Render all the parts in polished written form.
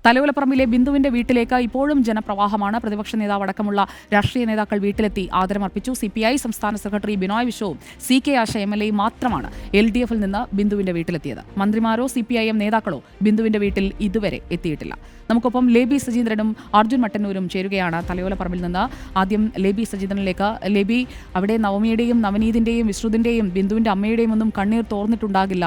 തലയോലപ്പറമ്പിലെ ബിന്ദുവിന്റെ വീട്ടിലേക്ക് ഇപ്പോഴും ജനപ്രവാഹമാണ്. പ്രതിപക്ഷ നേതാവ് അടക്കമുള്ള രാഷ്ട്രീയ നേതാക്കൾ വീട്ടിലെത്തി ആദരമർപ്പിച്ചു. CPI സംസ്ഥാന സെക്രട്ടറി ബിനോയ് വിശ്വവും CK ആശ MLA മാത്രമാണ് LDFിൽ നിന്ന് ബിന്ദുവിന്റെ വീട്ടിലെത്തിയത്. മന്ത്രിമാരോ CPIM നേതാക്കളോ ബിന്ദുവിന്റെ വീട്ടിൽ ഇതുവരെ എത്തിയിട്ടില്ല. നമുക്കൊപ്പം ലേബി സജീന്ദ്രനും അർജുൻ മട്ടന്നൂരും ചേരുകയാണ് തലയോലപ്പറമ്പിൽ നിന്ന്. ആദ്യം ലേബി സജീന്ദ്രനിലേക്ക്. ലേബി, അവിടെ നവമിയുടെയും നവനീതിന്റെയും വിശ്രുതിന്റെയും ബിന്ദുവിന്റെ അമ്മയുടെയും ഒന്നും കണ്ണീർ തോർന്നിട്ടുണ്ടാകില്ല.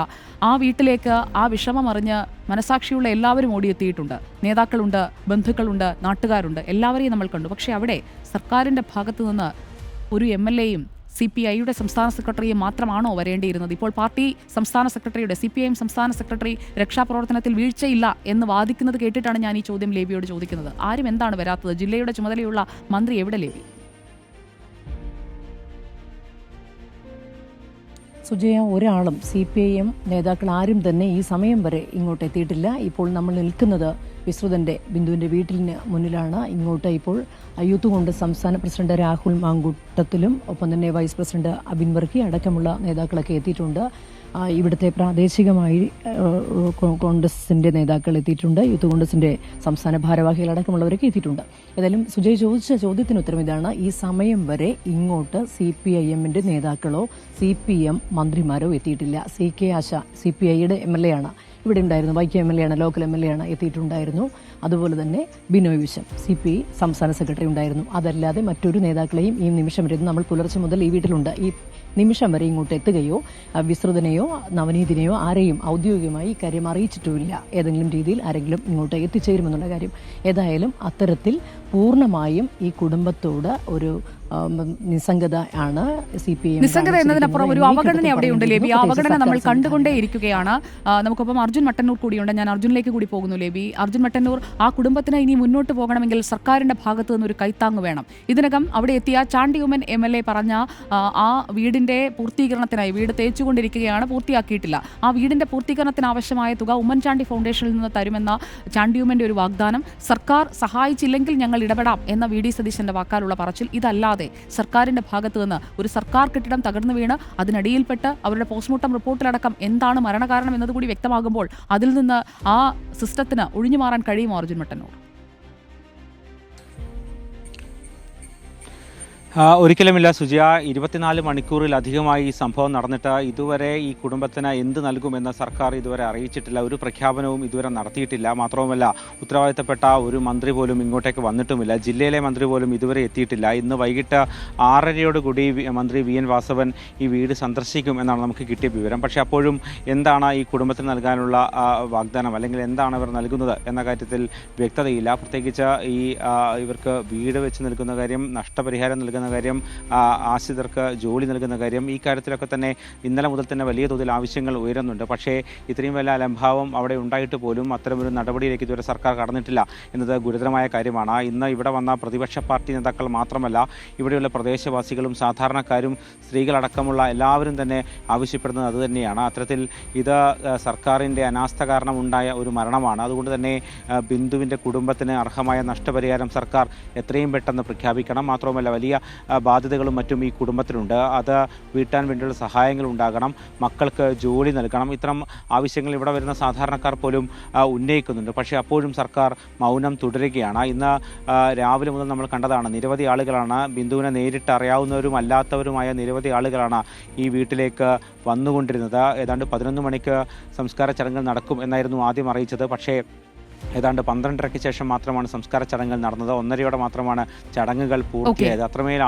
ആ വീട്ടിലേക്ക് ആ വിഷമം അറിഞ്ഞ് മനസാക്ഷിയുള്ള എല്ലാവരും ഓടിയെത്തിയിട്ടുണ്ട്. നേതാക്കളുണ്ട്, ബന്ധുക്കളുണ്ട്, നാട്ടുകാരുണ്ട്, എല്ലാവരെയും നമ്മൾ കണ്ടു. പക്ഷേ അവിടെ സർക്കാരിൻ്റെ ഭാഗത്തു നിന്ന് ഒരു MLAയും CPIയുടെ സംസ്ഥാന സെക്രട്ടറിയെ മാത്രമാണോ വരേണ്ടിയിരുന്നത്? ഇപ്പോൾ പാർട്ടി സംസ്ഥാന സെക്രട്ടറിയുടെ CPIM സംസ്ഥാന സെക്രട്ടറി രക്ഷാപ്രവർത്തനത്തിൽ വീഴ്ചയില്ല എന്ന് വാദിക്കുന്നത് കേട്ടിട്ടാണ് ഞാൻ ഈ ചോദ്യം ലേബിയോട് ചോദിക്കുന്നത്. ആരും എന്താണ് വരാത്തത്? ജില്ലയുടെ ചുമതലയുള്ള മന്ത്രി എവിടെ ലേബി? സുജയ, ഒരാളും CPIM നേതാക്കൾ ആരും തന്നെ ഈ സമയം വരെ ഇങ്ങോട്ട് എത്തിയിട്ടില്ല. ഇപ്പോൾ നമ്മൾ നിൽക്കുന്നത് വിശ്രുതൻ്റെ ബിന്ദുവിൻ്റെ വീട്ടിന് മുന്നിലാണ്. ഇങ്ങോട്ട് ഇപ്പോൾ യൂത്ത് കോൺഗ്രസ് സംസ്ഥാന പ്രസിഡന്റ് രാഹുൽ മാങ്കൂട്ടത്തിലും ഒപ്പം തന്നെ വൈസ് പ്രസിഡന്റ് അബിൻ വർക്കി അടക്കമുള്ള നേതാക്കളൊക്കെ എത്തിയിട്ടുണ്ട്. ഇവിടുത്തെ പ്രാദേശികമായി കോൺഗ്രസിൻ്റെ നേതാക്കൾ എത്തിയിട്ടുണ്ട്. യൂത്ത് കോൺഗ്രസിൻ്റെ സംസ്ഥാന ഭാരവാഹികളടക്കമുള്ളവരൊക്കെ എത്തിയിട്ടുണ്ട്. ഏതായാലും സുജയ് ചോദിച്ച ചോദ്യത്തിന് ഉത്തരം ഇതാണ്. ഈ സമയം വരെ ഇങ്ങോട്ട് CPIMന്റെ നേതാക്കളോ CPM മന്ത്രിമാരോ എത്തിയിട്ടില്ല. CK ആശ CPIയുടെ MLA ആണ് ഇവിടെ ഉണ്ടായിരുന്നു. വൈക്കം MLA ആണ്, ലോക്കൽ MLA ആണ്, എത്തിയിട്ടുണ്ടായിരുന്നു. അതുപോലെ തന്നെ ബിനോയ് വിശ്വം CPI സംസ്ഥാന സെക്രട്ടറി ഉണ്ടായിരുന്നു. അതല്ലാതെ മറ്റൊരു നേതാക്കളെയും ഈ നിമിഷം വരെ, നമ്മൾ പുലർച്ചെ മുതൽ ഈ വീട്ടിലുണ്ട്, ഈ നിമിഷം വരെ ഇങ്ങോട്ട് എത്തുകയോ വിശ്രുതനെയോ നവനീതിനെയോ ആരെയും ഔദ്യോഗികമായി ഇക്കാര്യം അറിയിച്ചിട്ടുമില്ല. ഏതെങ്കിലും രീതിയിൽ ആരെങ്കിലും ഇങ്ങോട്ട് എത്തിച്ചേരുമെന്നുള്ള കാര്യം. ഏതായാലും അത്തരത്തിൽ പൂർണ്ണമായും ഈ കുടുംബത്തോട് ഒരു നിസ്സംഗത ആണ് CPIM. നിസ്സംഗത എന്നതിനപ്പുറം ഒരു അവഗണന അവിടെയുണ്ട് ലേബി. ആ അവഗണന നമ്മൾ കണ്ടുകൊണ്ടേ ഇരിക്കുകയാണ്. നമുക്കൊപ്പം അർജുൻ മട്ടന്നൂർ കൂടിയുണ്ട്. ഞാൻ അർജുനിലേക്ക് കൂടി പോകുന്നു ലേബി. അർജുൻ മട്ടന്നൂർ, ആ കുടുംബത്തിന് ഇനി മുന്നോട്ട് പോകണമെങ്കിൽ സർക്കാരിന്റെ ഭാഗത്തു നിന്നൊരു കൈത്താങ് വേണം. ഇതിനകം അവിടെ എത്തിയ ചാണ്ടിയുമ്മൻ MLA പറഞ്ഞ ആ വീടിന്റെ പൂർത്തീകരണത്തിനായി, വീട് തേച്ചുകൊണ്ടിരിക്കുകയാണ്, പൂർത്തിയാക്കിയിട്ടില്ല. ആ വീടിന്റെ പൂർത്തീകരണത്തിന് ആവശ്യമായ തുക ഉമ്മൻചാണ്ടി ഫൗണ്ടേഷനിൽ നിന്ന് തരുമെന്ന ചാണ്ടിയുമ്മന്റെ ഒരു വാഗ്ദാനം, സർക്കാർ സഹായിച്ചില്ലെങ്കിൽ ഞങ്ങൾ ഇടപെടാം എന്ന VD സതീശന്റെ വാക്കാലുള്ള പറച്ചിൽ, ഇതല്ലാതെ സർക്കാരിന്റെ ഭാഗത്തു നിന്ന് ഒരു സർക്കാർ കെട്ടിടം തകർന്നു വീണ് അതിനടിയിൽപ്പെട്ട് അവരുടെ പോസ്റ്റ്മോർട്ടം റിപ്പോർട്ടിലടക്കം എന്താണ് മരണകാരണം എന്നതുകൂടി വ്യക്തമാകുമ്പോൾ അതിൽ നിന്ന് ആ സിസ്റ്റത്തിന് ഒഴിഞ്ഞു മാറാൻ കഴിയുമോ അർജുൻ മട്ടന്നൂർ? ഒരിക്കലുമില്ല സുജയ. 24 മണിക്കൂറിലധികമായി ഈ സംഭവം നടന്നിട്ട് ഇതുവരെ ഈ കുടുംബത്തിന് എന്ത് നൽകുമെന്ന് സർക്കാർ ഇതുവരെ അറിയിച്ചിട്ടില്ല. ഒരു പ്രഖ്യാപനവും ഇതുവരെ നടത്തിയിട്ടില്ല. മാത്രവുമല്ല, ഉത്തരവാദിത്തപ്പെട്ട ഒരു മന്ത്രി പോലും ഇങ്ങോട്ടേക്ക് വന്നിട്ടുമില്ല. ജില്ലയിലെ മന്ത്രി പോലും ഇതുവരെ എത്തിയിട്ടില്ല. ഇന്ന് വൈകിട്ട് 6:30യോടുകൂടി മന്ത്രി VN വാസവൻ ഈ വീട് സന്ദർശിക്കും എന്നാണ് നമുക്ക് കിട്ടിയ വിവരം. പക്ഷേ അപ്പോഴും എന്താണ് ഈ കുടുംബത്തിന് നൽകാനുള്ള വാഗ്ദാനം, അല്ലെങ്കിൽ എന്താണ് അവർ നൽകുന്നത് എന്ന കാര്യത്തിൽ വ്യക്തതയില്ല. പ്രത്യേകിച്ച് ഇവർക്ക് വീട് വെച്ച് നൽകുന്ന കാര്യം, നഷ്ടപരിഹാരം നൽകുന്ന കാര്യം, ആശ്രിതർക്ക് ജോലി നൽകുന്ന കാര്യം, ഈ കാര്യത്തിലൊക്കെ തന്നെ ഇന്നലെ മുതൽ തന്നെ വലിയ തോതിൽ ആവശ്യങ്ങൾ ഉയരുന്നുണ്ട്. പക്ഷേ ഇത്രയും വലിയ അലംഭാവം അവിടെ ഉണ്ടായിട്ട് പോലും അത്തരമൊരു നടപടിയിലേക്ക് ഇതുവരെ സർക്കാർ കടന്നിട്ടില്ല എന്നത് ഗുരുതരമായ കാര്യമാണ്. ഇന്ന് ഇവിടെ വന്ന പ്രതിപക്ഷ പാർട്ടി നേതാക്കൾ മാത്രമല്ല, ഇവിടെയുള്ള പ്രദേശവാസികളും സാധാരണക്കാരും സ്ത്രീകളടക്കമുള്ള എല്ലാവരും തന്നെ ആവശ്യപ്പെടുന്നത് അതുതന്നെയാണ്. അത്തരത്തിൽ ഇത് സർക്കാരിൻ്റെ അനാസ്ഥ കാരണം ഉണ്ടായ ഒരു മരണമാണ്. അതുകൊണ്ട് തന്നെ ബിന്ദുവിൻ്റെ കുടുംബത്തിന് അർഹമായ നഷ്ടപരിഹാരം സർക്കാർ എത്രയും പെട്ടെന്ന് പ്രഖ്യാപിക്കണം. മാത്രവുമല്ല, വലിയ ബാധ്യതകളും മറ്റും ഈ കുടുംബത്തിനുണ്ട്. അത് വീട്ടാൻ വേണ്ടിയുള്ള സഹായങ്ങൾ ഉണ്ടാകണം, മക്കൾക്ക് ജോലി നൽകണം. ഇത്തരം ആവശ്യങ്ങൾ ഇവിടെ വരുന്ന സാധാരണക്കാർ പോലും ഉന്നയിക്കുന്നുണ്ട്. പക്ഷേ അപ്പോഴും സർക്കാർ മൗനം തുടരുകയാണ്. ഇന്ന് രാവിലെ മുതൽ നമ്മൾ കണ്ടതാണ്, നിരവധി ആളുകളാണ്, ബിന്ദുവിനെ നേരിട്ട് അറിയാവുന്നവരും അല്ലാത്തവരുമായ നിരവധി ആളുകളാണ് ഈ വീട്ടിലേക്ക് വന്നുകൊണ്ടിരുന്നത്. ഏതാണ്ട് 11 മണിക്ക് സംസ്കാര ചടങ്ങുകൾ നടക്കും എന്നായിരുന്നു ആദ്യം അറിയിച്ചത്. പക്ഷേ ഏതാണ്ട് 12:30 ശേഷം മാത്രമാണ് സംസ്കാര ചടങ്ങുകൾ നടന്നത്. 1:30 മാത്രമാണ് ചടങ്ങുകൾ പൂർത്തിയായത്. അത്രമേൽ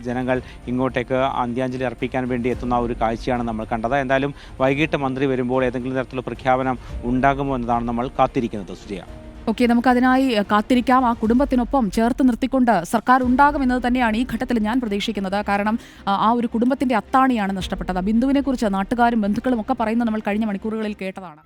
ജനങ്ങൾ ഇങ്ങോട്ടേക്ക് അന്ത്യാഞ്ജലി അർപ്പിക്കാൻ വേണ്ടി എത്തുന്ന ഒരു കാഴ്ചയാണ് നമ്മൾ കണ്ടത്. എന്തായാലും വൈകിട്ട് മന്ത്രി വരുമ്പോൾ ഏതെങ്കിലും തരത്തിലുള്ള പ്രഖ്യാപനം ഉണ്ടാകുമോ എന്നതാണ് നമ്മൾ കാത്തിരിക്കുന്നത് സുജയ. ഓക്കെ, നമുക്കതിനായി കാത്തിരിക്കാം. ആ കുടുംബത്തിനൊപ്പം ചേർത്ത് നിർത്തിക്കൊണ്ട് സർക്കാർ ഉണ്ടാകുമെന്നത് തന്നെയാണ് ഈ ഘട്ടത്തിൽ ഞാൻ പ്രതീക്ഷിക്കുന്നത്. കാരണം ആ ഒരു കുടുംബത്തിന്റെ അത്താണിയാണ് നഷ്ടപ്പെട്ടത്. ബിന്ദുവിനെ കുറിച്ച് നാട്ടുകാരും ബന്ധുക്കളും ഒക്കെ പറയുന്നത് നമ്മൾ കഴിഞ്ഞ മണിക്കൂറുകളിൽ കേട്ടതാണ്.